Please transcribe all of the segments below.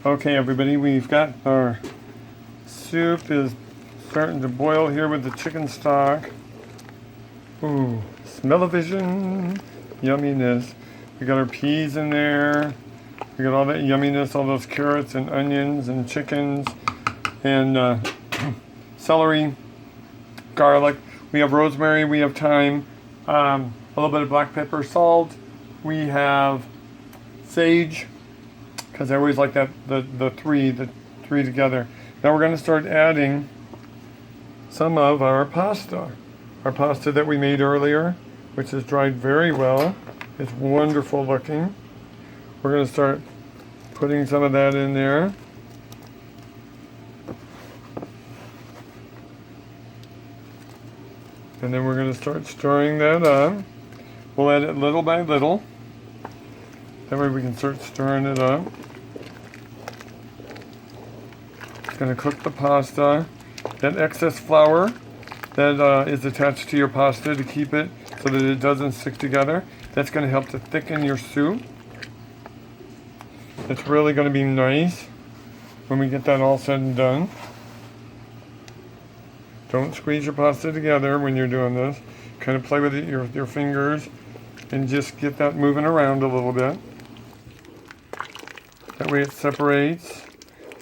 Okay, everybody, we've got our soup is starting to boil here with the chicken stock. Ooh, smell-o-vision, yumminess. We got our peas in there. We got all that yumminess, all those carrots and onions and chickens and celery, garlic. We have rosemary, we have thyme, a little bit of black pepper, salt. We have sage, because I always like that the three together. Now we're going to start adding some of our pasta that we made earlier, which is dried very well. It's wonderful looking. We're going to start putting some of that in there. And then we're going to start stirring that up. We'll add it little by little. That way we can start stirring it up. It's going to cook the pasta. That excess flour that is attached to your pasta to keep it so that it doesn't stick together, that's going to help to thicken your soup. It's really going to be nice when we get that all said and done. Don't squeeze your pasta together when you're doing this. Kind of play with it with your fingers and just get that moving around a little bit. That way it separates.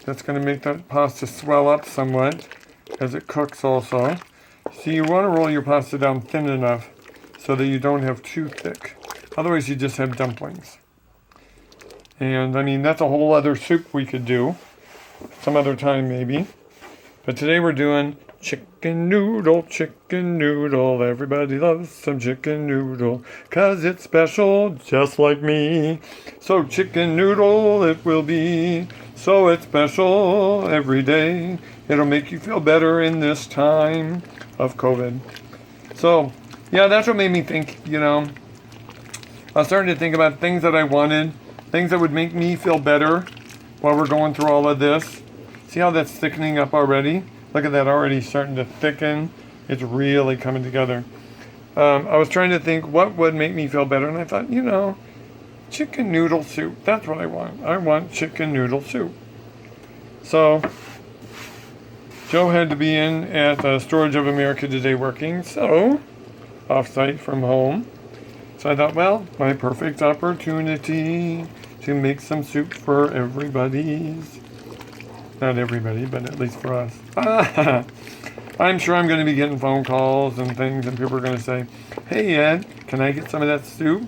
That's going to make that pasta swell up somewhat as it cooks also. So you want to roll your pasta down thin enough so that you don't have too thick. Otherwise you just have dumplings. And I mean, that's a whole other soup we could do some other time maybe. But today we're doing chicken noodle. Everybody loves some chicken noodle, 'cause it's special just like me. So chicken noodle it will be. So it's special every day. It'll make you feel better in this time of COVID. So, yeah, that's what made me think, I was starting to think about things that I wanted, things that would make me feel better while we're going through all of this. See how that's thickening up already? Look at that already starting to thicken. It's really coming together. I was trying to think what would make me feel better, and I thought, chicken noodle soup. That's what I want. I want chicken noodle soup. So, Joe had to be in at Storage of America today working, so, off-site from home. So I thought, well, my perfect opportunity to make some soup for everybody's. Not everybody, but at least for us. I'm sure I'm going to be getting phone calls and things, and people are going to say, hey, Ed, can I get some of that soup?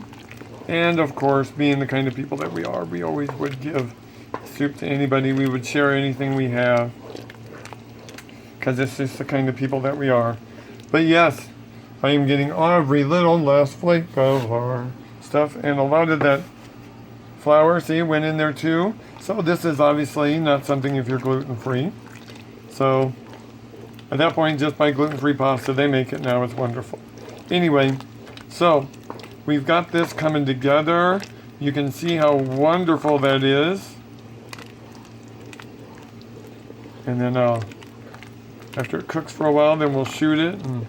And, of course, being the kind of people that we are, we always would give soup to anybody. We would share anything we have, because it's just the kind of people that we are. But, yes, I am getting every little last flake of our stuff, and a lot of that flour, see, went in there too. So this is obviously not something if you're gluten-free. So at that point, just buy gluten-free pasta. They make it now. It's wonderful. Anyway, so we've got this coming together. You can see how wonderful that is. And then after it cooks for a while, then we'll shoot it. And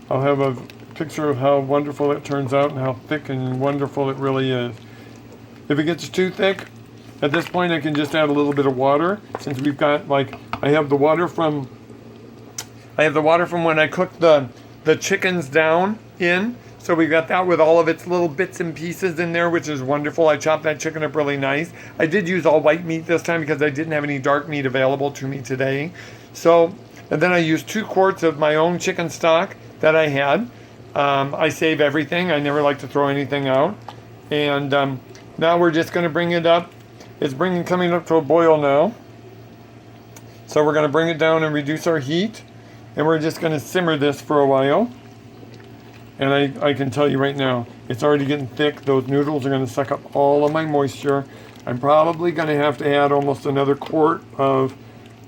I'll have a picture of how wonderful it turns out and how thick and wonderful it really is. If it gets too thick, at this point I can just add a little bit of water, since we've got, I have the water from when I cooked the chickens down in. So we got that with all of its little bits and pieces in there, which is wonderful. I chopped that chicken up really nice. I did use all white meat this time because I didn't have any dark meat available to me today. So, and then I used 2 quarts of my own chicken stock that I had. I save everything. I never like to throw anything out. And now we're just going to bring it up. It's coming up to a boil now. So we're going to bring it down and reduce our heat. And we're just going to simmer this for a while. And I can tell you right now, it's already getting thick. Those noodles are going to suck up all of my moisture. I'm probably going to have to add almost another quart of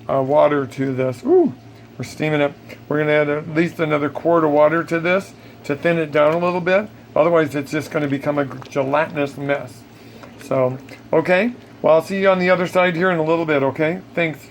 water to this. Ooh, we're steaming up. We're going to add at least another quart of water to this to thin it down a little bit. Otherwise, it's just going to become a gelatinous mess. So, okay. Well, I'll see you on the other side here in a little bit, okay? Thanks.